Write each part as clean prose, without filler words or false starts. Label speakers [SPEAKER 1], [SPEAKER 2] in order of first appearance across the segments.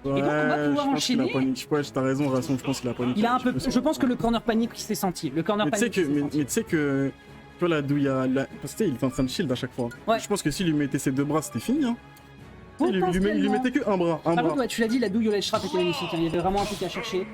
[SPEAKER 1] Et donc on va pouvoir enchaîner.
[SPEAKER 2] Ouais, t'as raison, Rasson, je pense qu'il a paniqué.
[SPEAKER 1] Il a un peu. Je pense que le corner panique s'est senti. Le corner
[SPEAKER 2] mais
[SPEAKER 1] panique.
[SPEAKER 2] tu sais que. Tu vois là d'où il y a. Parce que il était en train de shield à chaque fois.
[SPEAKER 1] Ouais.
[SPEAKER 2] Je pense que s'il lui mettait ses deux bras, c'était fini. Hein. Il lui mettait que un bras.
[SPEAKER 1] Par contre, ouais, tu l'as dit, la douille au Ledge Trap était magnifique. Hein. Il y avait vraiment un truc à chercher.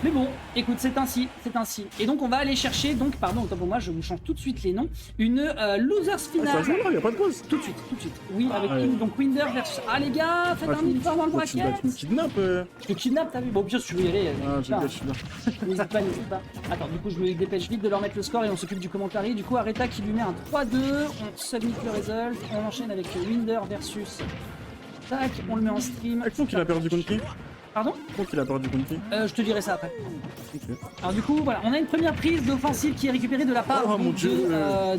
[SPEAKER 1] Mais bon, écoute, c'est ainsi, c'est ainsi. Et donc on va aller chercher, donc pardon, autant pour moi, je vous change tout de suite les noms. Une losers finale.
[SPEAKER 2] Ça joue là, y a pas de pause.
[SPEAKER 1] Tout de suite, tout de suite. Oui, avec donc Winder versus. Ah les gars, faites un effort dans le bracket.
[SPEAKER 2] Tu me kidnappes.
[SPEAKER 1] Je te kidnappe, t'as vu? Bon, bien sûr, tu veux y aller.
[SPEAKER 2] Je suis là.
[SPEAKER 1] N'hésite pas, n'hésite pas. Attends, du coup, je me dépêche vite de leur mettre le score et on s'occupe du commentaire. Du coup, Areta qui lui met un 3-2. On submit le result. On enchaîne avec Winder versus. Tac, on le met en stream.
[SPEAKER 2] Action qu'il a perdu contre qui?
[SPEAKER 1] Pardon?
[SPEAKER 2] Contre qu'il a perdu contre qui?
[SPEAKER 1] Je te dirai ça après.
[SPEAKER 2] Okay.
[SPEAKER 1] Alors du coup, voilà, on a une première prise d'offensive qui est récupérée de la part
[SPEAKER 2] mon
[SPEAKER 1] donc,
[SPEAKER 2] Dieu,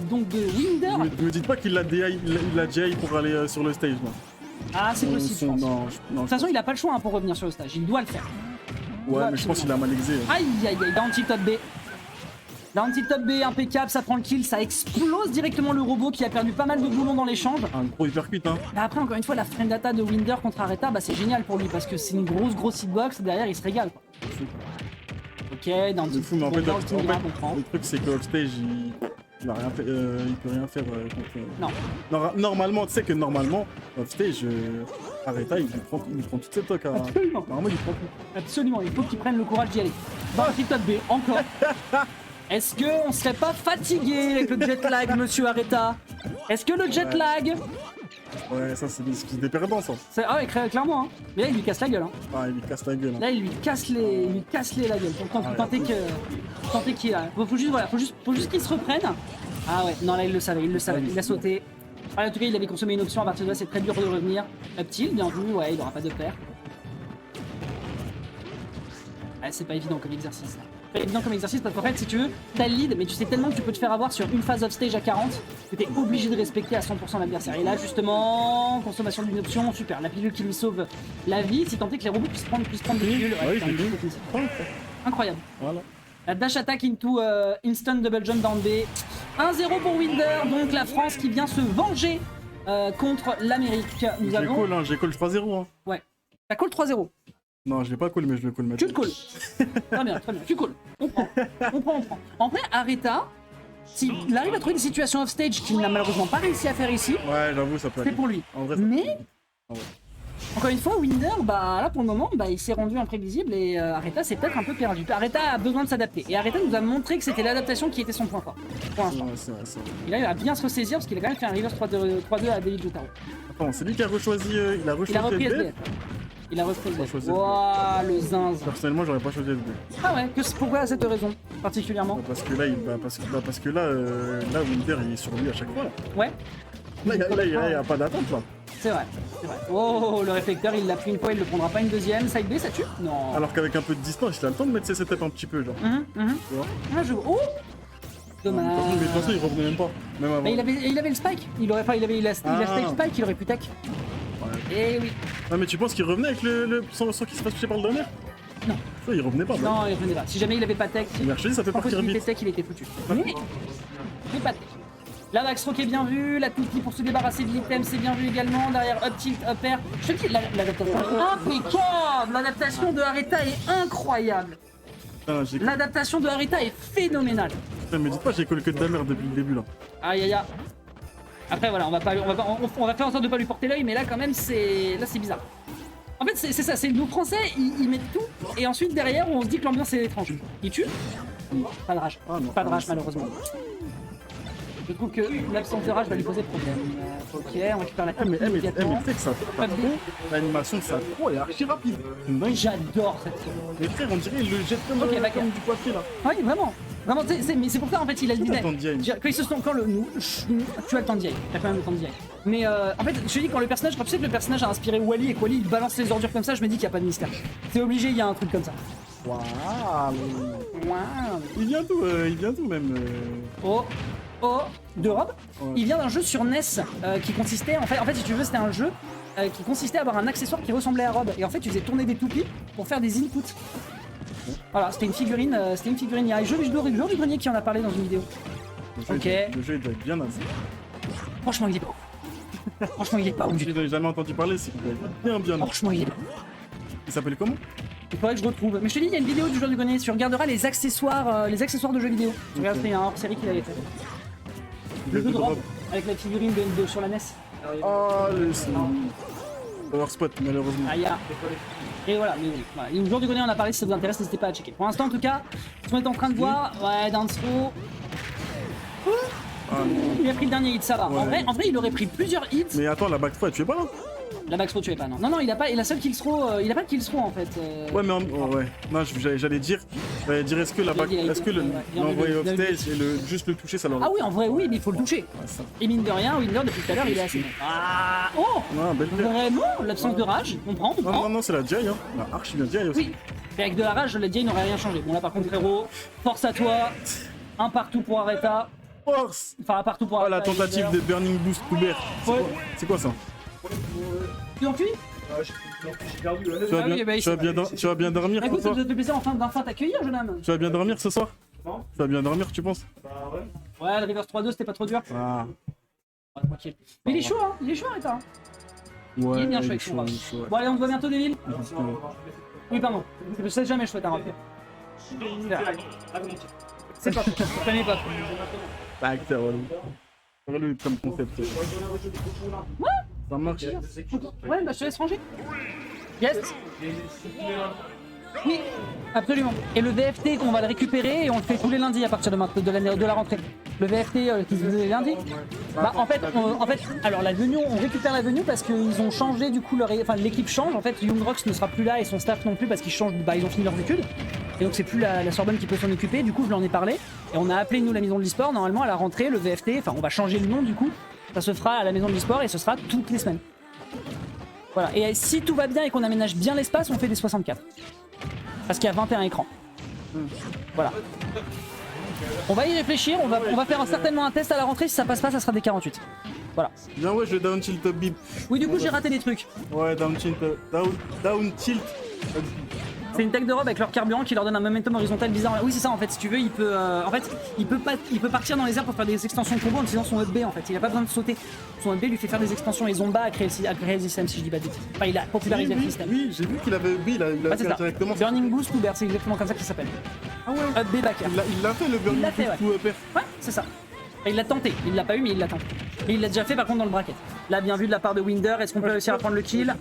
[SPEAKER 1] donc de Winder.
[SPEAKER 2] Me dites pas qu'il l'a DI, il l'a DI pour aller sur le stage là.
[SPEAKER 1] Ah, c'est possible, je pense.
[SPEAKER 2] Non,
[SPEAKER 1] de toute façon, il a pas le choix hein, pour revenir sur le stage. Il doit le faire.
[SPEAKER 2] Ouais, mais je pense qu'il a mal exé.
[SPEAKER 1] Aïe, aïe, aïe, down tilt top B. Down tilt top B, impeccable, ça prend le kill, ça explose directement le robot qui a perdu pas mal de boulons dans l'échange.
[SPEAKER 2] Un gros hypercut, hein.
[SPEAKER 1] Mais après, encore une fois, la frame data de Winder contre Areta, bah, c'est génial pour lui parce que c'est une grosse hitbox. Derrière, il se régale. Quoi. Ok, dans
[SPEAKER 2] le fou, mais en fait, le truc, c'est que Offstage, il a rien fait, il peut rien faire contre.
[SPEAKER 1] Non.
[SPEAKER 2] Normalement, tu sais que normalement, Offstage, Areta, il prend toute cette toque.
[SPEAKER 1] Absolument.
[SPEAKER 2] Normalement, il prend tout.
[SPEAKER 1] Absolument, il faut qu'il prenne le courage d'y aller. Down tilt top B, encore. Est-ce qu'on serait pas fatigué avec le jet lag, monsieur Areta? Est-ce que le jet lag...
[SPEAKER 2] Ouais, ça c'est des perdants, ça.
[SPEAKER 1] Ah ouais, clairement, hein. Mais là, il lui casse la gueule, hein.
[SPEAKER 2] Ah, il lui casse la gueule. Hein.
[SPEAKER 1] Là, il lui casse la gueule. Tentez qu'il a... Faut juste qu'il se reprenne. Ah ouais, non, là, il le savait, il a sauté. Ah, en tout cas, il avait consommé une option, à partir de là, c'est très dur de revenir. Up tilt, bien vu, ouais, il aura pas de paire. Ah, c'est pas évident comme exercice, là. C'est évident comme exercice parce qu'en fait, si tu veux, t'as le lead, mais tu sais tellement que tu peux te faire avoir sur une phase off stage à 40 que t'es obligé de respecter à 100% l'adversaire. Et là, justement, consommation d'une option, super. La pilule qui lui sauve la vie, si tant est que les robots puissent prendre des pilules. Ouais, incroyable. Voilà. La dash attack into instant double jump down B. 1-0 pour Winder, donc la France qui vient se venger contre l'Amérique.
[SPEAKER 2] J'ai call 3-0. Hein.
[SPEAKER 1] Ouais. T'as call 3-0.
[SPEAKER 2] Non, je l'ai pas call, mais je le call maintenant.
[SPEAKER 1] Tu le call. Très bien, tu call. On prend. En vrai, Areta, s'il arrive à trouver des situations off-stage qu'il n'a malheureusement pas réussi à faire ici,
[SPEAKER 2] ouais, j'avoue, ça peut aller.
[SPEAKER 1] C'est pour lui.
[SPEAKER 2] En vrai,
[SPEAKER 1] mais, encore une fois, Winder, bah là pour le moment, bah, il s'est rendu imprévisible et Areta s'est peut-être un peu perdu. Areta a besoin de s'adapter. Et Areta nous a montré que c'était l'adaptation qui était son point fort. Pour l'instant.
[SPEAKER 2] Ouais, c'est vrai.
[SPEAKER 1] Il a bien se ressaisir parce qu'il a quand même fait un reverse 3-2 à David Jotaro.
[SPEAKER 2] Attends, c'est lui qui a rechoisi. Il a repris
[SPEAKER 1] SBF. Il a repris Wouah, le zinz.
[SPEAKER 2] Personnellement, j'aurais pas choisi SB.
[SPEAKER 1] Ah ouais, pourquoi à cette raison particulièrement?
[SPEAKER 2] Parce que là, là, Winder il est sur lui à chaque fois. Là.
[SPEAKER 1] Ouais.
[SPEAKER 2] Là, il y a pas d'attente là.
[SPEAKER 1] C'est vrai. Oh, le réflecteur, il l'a pris une fois, il le prendra pas une deuxième. Side B, ça tue? Non.
[SPEAKER 2] Alors qu'avec un peu de distance, il a le temps de mettre ses setups un petit peu, genre. Tu vois?
[SPEAKER 1] Ah, oh dommage.
[SPEAKER 2] Mais de toute façon, il revenait même pas. Même avant.
[SPEAKER 1] Mais il avait le spike. Il a spike, il aurait pu tech. Eh oui.
[SPEAKER 2] Ah mais tu penses qu'il revenait avec sans qu'il se fasse toucher par le dernier?
[SPEAKER 1] Non.
[SPEAKER 2] Ça, il revenait pas.
[SPEAKER 1] Non, il revenait pas. Si jamais il avait pas tech,
[SPEAKER 2] ça peut partir vite.
[SPEAKER 1] Tech, il était foutu. Mais pas tech. La backstroke est bien vue, la touti pour se débarrasser de l'item c'est bien vu également, derrière up tilt, up air. Je te dis, l'adaptation est impeccable. L'adaptation de Areta est incroyable. L'adaptation de Areta est phénoménale.
[SPEAKER 2] Putain, mais dites pas, j'ai collé que de la merde depuis le début là.
[SPEAKER 1] Aïe aïe aïe. Après voilà, on va faire en sorte de pas lui porter l'œil, mais là quand même c'est bizarre. En fait c'est ça, c'est nos Français, ils mettent tout et ensuite derrière on se dit que l'ambiance est étrange. Il tue? Pas de rage, pas de rage malheureusement. Je trouve que l'absence de rage va lui poser problème. Ok, on récupère la
[SPEAKER 2] mais tu sais que ça l'animation de ça elle est archi rapide.
[SPEAKER 1] J'adore cette série.
[SPEAKER 2] Mais frère, on dirait il le jette comme du papier là.
[SPEAKER 1] Oui, vraiment. Vraiment, mais c'est pour ça en fait il a le design. Quand ils se sont tu as le temps d'y aller. T'as quand même le temps d'y aller. Mais en fait, je te dis quand tu sais que le personnage a inspiré Wally et que Wally il balance les ordures comme ça, je me dis qu'il n'y a pas de mystère. C'est obligé, il y a un truc comme ça.
[SPEAKER 2] Waouh. Il vient d'où même
[SPEAKER 1] d'Europe. Ouais. Il vient d'un jeu sur NES qui consistait en fait si tu veux c'était un jeu qui consistait à avoir un accessoire qui ressemblait à Rob et en fait tu faisais tourner des toupies pour faire des inputs. Voilà, c'était une figurine, il y a un jeu du grenier qui en a parlé dans une vidéo.
[SPEAKER 2] Le jeu il doit être bien naze.
[SPEAKER 1] Franchement il est pas ouf. Franchement il est pas ouf.
[SPEAKER 2] Je n'ai jamais entendu parler, c'est qu'il doit être bien naze.
[SPEAKER 1] Franchement il est
[SPEAKER 2] Il s'appelle comment?
[SPEAKER 1] Il faudrait que je retrouve. Mais je te dis, il y a une vidéo du joueur du grenier. Tu regarderas les accessoires de jeux vidéo. Tu regardes, c'est un hors-série qu'il avait fait. Le jeu de robe avec la figurine sur la NES.
[SPEAKER 2] Ah, le Power Spot, malheureusement.
[SPEAKER 1] Ah, et voilà, mais oui. Voilà. Et le joueur du grenier, on a parlé. Si ça vous intéresse, n'hésitez pas à checker. Pour l'instant, en tout cas, on est en train de voir. Ouais, Danstro. Il a pris le dernier hit, ça va.
[SPEAKER 2] Ouais.
[SPEAKER 1] En vrai, il aurait pris plusieurs hits.
[SPEAKER 2] Mais attends, la backthrow, elle tuait pas là?
[SPEAKER 1] La backthrow tuait pas, non. Non, il a pas. Et la seule kill throw, il a pas de kill throw en fait.
[SPEAKER 2] Ouais, mais ouais. Non, j'allais dire, est-ce que l'envoyer off stage et juste le toucher, ça l'aurait.
[SPEAKER 1] Ah oui, en vrai, oui, mais il faut le toucher.
[SPEAKER 2] Ouais, ça.
[SPEAKER 1] Et mine de rien, Winder depuis tout à l'heure, il est assez bon. Ah oh
[SPEAKER 2] Non, belle play.
[SPEAKER 1] Vraiment l'absence de rage, on prend.
[SPEAKER 2] Non, c'est la Jai, hein. La archi bien Jai aussi.
[SPEAKER 1] Oui. Et avec de la rage, la Jay n'aurait rien changé. Bon là par contre frérot, force à toi. Un partout pour Areta.
[SPEAKER 2] Force.
[SPEAKER 1] Enfin un partout pour
[SPEAKER 2] Oh,
[SPEAKER 1] Areta.
[SPEAKER 2] la tentative de Burning Boost couvert.
[SPEAKER 1] Ouais.
[SPEAKER 2] C'est quoi ça?
[SPEAKER 1] Tu enfuis?
[SPEAKER 2] Tu vas bien dormir ce
[SPEAKER 1] Écoute, ça
[SPEAKER 2] soir?
[SPEAKER 1] te fait plaisir enfin t'accueillir, jeune homme.
[SPEAKER 2] Tu vas bien dormir ce soir? Tu vas bien dormir, tu penses?
[SPEAKER 1] Ouais, le reverse 3-2 c'était pas trop dur.
[SPEAKER 2] Ah.
[SPEAKER 1] Ouais, tranquille. Mais il est chaud, hein. Il est chaud, Areta.
[SPEAKER 2] Ouais,
[SPEAKER 1] Il est bien chaud avec
[SPEAKER 2] chaud,
[SPEAKER 1] son rap.
[SPEAKER 2] chaud, ouais.
[SPEAKER 1] Bon allez, on se voit bientôt, Devil. Oui, pardon. Je sais jamais chouette un rappeur. C'est pas. Je connais pas.
[SPEAKER 2] Tac, c'est relou. C'est relou comme concept.
[SPEAKER 1] Ouais.
[SPEAKER 2] Ça marche.
[SPEAKER 1] Ouais, bah je te laisse ranger. Yes. Oui, absolument. Et le VFT, on va le récupérer et on le fait tous les lundis à partir de la rentrée. Le VFT qui se faisait les lundis. Bah en fait, alors la venue, on récupère la venue parce qu'ils ont changé du coup l'équipe change. En fait, Young Rocks ne sera plus là et son staff non plus parce qu'ils changent, ils ont fini leurs études. Et donc c'est plus la Sorbonne qui peut s'en occuper. Du coup, je leur en ai parlé et on a appelé nous la maison de l'e-sport. Normalement à la rentrée, le VFT, enfin on va changer le nom du coup. Ça se fera à la maison de l'e-sport et ce sera toutes les semaines. Voilà. Et si tout va bien et qu'on aménage bien l'espace, on fait des 64. Parce qu'il y a 21 écrans. Voilà. On va y réfléchir, on va faire certainement un test à la rentrée, si ça passe pas, ça sera des 48. Voilà.
[SPEAKER 2] Bien ouais, je vais down tilt bip.
[SPEAKER 1] Oui, du coup, j'ai raté des trucs.
[SPEAKER 2] Ouais, down tilt.
[SPEAKER 1] C'est une tech de robe avec leur carburant qui leur donne un momentum horizontal bizarre. Oui, c'est ça en fait. Si tu veux, il peut, il peut partir dans les airs pour faire des extensions combo en utilisant son up B en fait. Il a pas besoin de sauter. Son up B lui fait faire des extensions et Zomba a créé le système si je dis pas de bêtises. Enfin, il a popularisé le système.
[SPEAKER 2] Oui, j'ai vu qu'il avait il a fait directement.
[SPEAKER 1] Burning Boost ou Bear, c'est exactement comme ça que ça s'appelle.
[SPEAKER 2] Ah ouais.
[SPEAKER 1] Up B backer.
[SPEAKER 2] Il l'a fait le Burning Boost ou upper.
[SPEAKER 1] Ouais, c'est ça. Et il l'a tenté. Il l'a pas eu, mais il l'a tenté. Et il l'a déjà fait par contre dans le bracket. Là, bien vu de la part de Winder. Est-ce qu'on peut réussir à prendre le kill?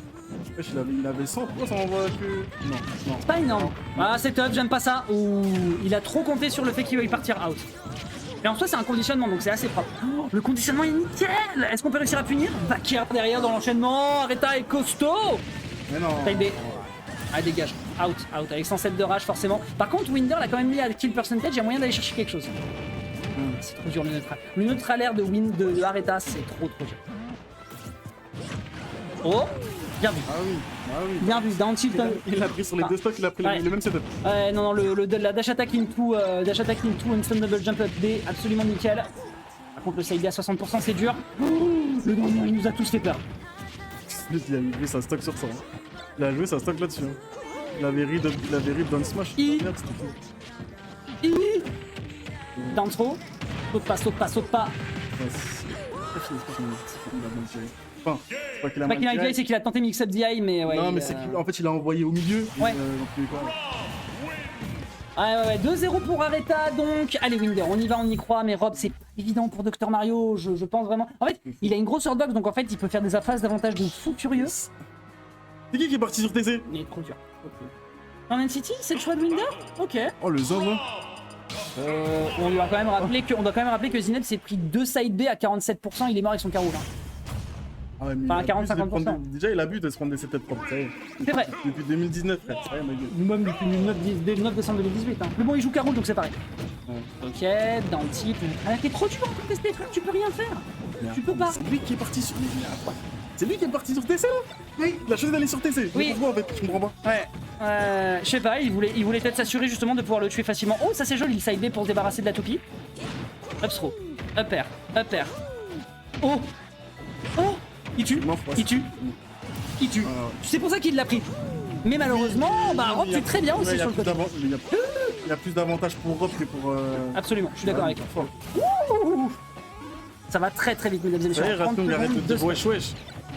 [SPEAKER 2] Il avait 100, pourquoi ça m'envoie que... Non.
[SPEAKER 1] C'est pas énorme. Ah, c'est top, j'aime pas ça. Ouh, il a trop compté sur le fait qu'il veuille partir out. Et en soi, c'est un conditionnement, donc c'est assez propre. Oh, le conditionnement est nickel. Est-ce qu'on peut réussir à punir? Backer derrière dans l'enchaînement. Areta est costaud.
[SPEAKER 2] Mais non.
[SPEAKER 1] Taille B. Ah, dégage. Out. Avec 107 de rage, forcément. Par contre, Winder l'a quand même mis à kill percentage. Il y a moyen d'aller chercher quelque chose. C'est trop dur le neutral. Le neutralaire de Areta, c'est trop dur. Oh, bien vu.
[SPEAKER 2] Ah oui.
[SPEAKER 1] Bien vu, down tilt.
[SPEAKER 2] Il l'a pris sur les deux stocks, il a pris le même setup.
[SPEAKER 1] Ouais, non, la dash attack into instant double jump up B, absolument nickel. Par contre, le side B à 60%, c'est dur. Le dernier, il nous a tous fait peur.
[SPEAKER 2] Il a joué sa stock sur ça. Il a joué sa stock là-dessus. Il avait read dans le smash. Merde, c'était fou.
[SPEAKER 1] Down throw. Saute pas.
[SPEAKER 2] C'est fini. Enfin, c'est pas qu'il a
[SPEAKER 1] C'est pas qu'il a un DI, c'est qu'il a tenté mix up DI, mais ouais.
[SPEAKER 2] Non, mais c'est qu'en fait, il a envoyé au milieu.
[SPEAKER 1] Ouais.
[SPEAKER 2] Ouais.
[SPEAKER 1] Ouais, 2-0 pour Areta donc. Allez Winder, on y va, on y croit, mais Rob c'est évident pour Dr Mario, je pense vraiment. En fait, il a une grosse hurtbox donc en fait il peut faire des phases d'avantage de fou furieux.
[SPEAKER 2] C'est qui est parti sur TC?
[SPEAKER 1] Il est trop dur. En NCT, c'est le choix de Winder? Ok.
[SPEAKER 2] Oh le zinzin.
[SPEAKER 1] On doit quand même rappeler que Zineb s'est pris 2 side B à 47%, il est mort avec son carreau là.
[SPEAKER 2] Ah ouais, mais
[SPEAKER 1] Enfin, 40-50%.
[SPEAKER 2] Déjà, il abuse de se prendre des setups propres, ça y est.
[SPEAKER 1] C'est vrai.
[SPEAKER 2] Depuis 2019, frère. Ça y est, ma gueule.
[SPEAKER 1] Nous-mêmes depuis le 9 décembre 2018. Hein. Mais bon, il joue Carole donc c'est pareil.
[SPEAKER 2] Ouais.
[SPEAKER 1] Ok, dans le type. Ah, t'es trop dur pour tester, frère, tu peux rien faire.
[SPEAKER 2] Merde.
[SPEAKER 1] Tu peux pas.
[SPEAKER 2] C'est lui qui est parti sur C'est lui qui est parti sur TC là? Oui. Il a choisi d'aller sur TC.
[SPEAKER 1] Oui.
[SPEAKER 2] Pourquoi en fait? Je comprends pas.
[SPEAKER 1] Ouais. Je sais pas, il voulait peut-être s'assurer justement de pouvoir le tuer facilement. Oh, ça c'est joli, le side B pour se débarrasser de la toupie. Up throw. Up air. Oh. Il tue. C'est pour ça qu'il l'a pris. Mais malheureusement, Rob tue très bien aussi sur le côté.
[SPEAKER 2] Il y a plus d'avantages pour Rob que pour...
[SPEAKER 1] Absolument, je suis d'accord avec toi. Ça va très vite, mesdames et messieurs.
[SPEAKER 2] Ça y est, Raton, il arrête de dire wesh.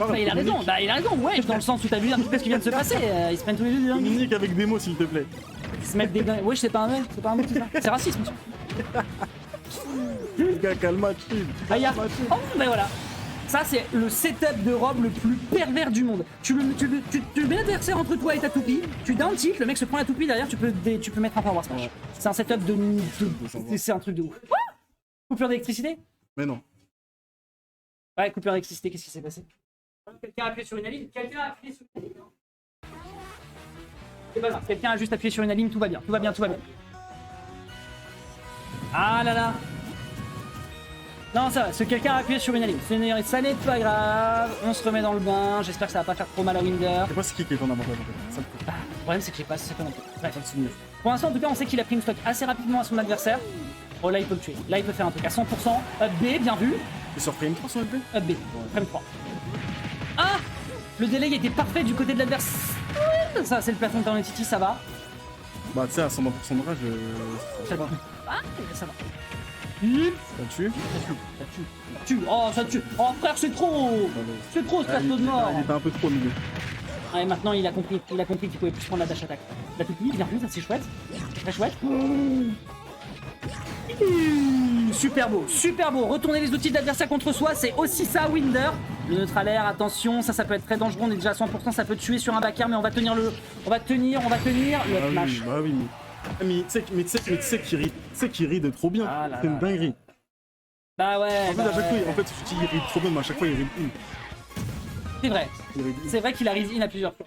[SPEAKER 1] Bah, il a raison, ouais, dans le sens où t'as vu un petit peu ce qui vient de se passer. Ils se prennent tous les deux.
[SPEAKER 2] Communique avec des mots, s'il te plaît.
[SPEAKER 1] Ils se mettent des gants. Ouais, c'est pas un mec, c'est pas un mot tout ça. C'est raciste, monsieur.
[SPEAKER 2] Les gars, calme-toi.
[SPEAKER 1] Ah, y a... Oh, ben voilà. Ça, c'est le setup de robe le plus pervers du monde. Tu mets l'adversaire entre toi et ta toupie, tu down tilt, le mec se prend la toupie derrière, tu peux mettre un power smash. C'est un setup de. C'est un truc de ouf. Coupure d'électricité?
[SPEAKER 2] Mais non.
[SPEAKER 1] Ouais, coupure d'électricité, qu'est-ce qui s'est passé? Quelqu'un a appuyé sur une alim? Quelqu'un a appuyé sur une alim? C'est pas grave, quelqu'un a juste appuyé sur une alim, tout va bien, tout va bien, tout va bien. Ah là là. Non, ça va, ce quelqu'un a appuyé sur une alim. Ça n'est pas grave, on se remet dans le bain, j'espère que ça va pas faire trop mal à Winder.
[SPEAKER 2] Je sais pas c'est qui est ton avantage en fait.
[SPEAKER 1] Ah, le problème c'est que j'ai pas ce qu'on a fait. Bref, pour l'instant en tout cas on sait qu'il a pris une stock assez rapidement à son adversaire. Oh là il peut le tuer, là il peut faire un truc à 100%. Up B, bien vu.
[SPEAKER 2] Il sur frame 3 sur LP?
[SPEAKER 1] Up B, frame 3. Ah, le délai était parfait du côté de l'adversaire. Ça c'est le plafond de Titi, ça va.
[SPEAKER 2] Bah tu sais à 120% de rage,
[SPEAKER 1] Ça va. Ah, ça va.
[SPEAKER 2] Ça tue.
[SPEAKER 1] Ça tue. Oh, ça tue. Oh, frère, c'est trop. C'est trop, ce plateau de mort.
[SPEAKER 2] Il était un peu trop au milieu.
[SPEAKER 1] Ouais, maintenant, il a compris qu'il pouvait plus prendre la dash attack. La toupie, bien vu, ça c'est chouette. Très chouette. Super beau, super beau. Retourner les outils de l'adversaire contre soi, c'est aussi ça, Winder. Le neutralaire, attention, ça peut être très dangereux. On est déjà à 100%, ça peut tuer sur un backer, mais on va tenir le. On va tenir le flash.
[SPEAKER 2] Bah oui. Mais tu sais qu'il rit de trop bien.
[SPEAKER 1] Ah là
[SPEAKER 2] c'est une dinguerie.
[SPEAKER 1] Bah ouais.
[SPEAKER 2] En fait, à chaque fois, il rit trop bien, mais à chaque fois, il rit une.
[SPEAKER 1] C'est vrai. C'est vrai qu'il arrive in à plusieurs fois.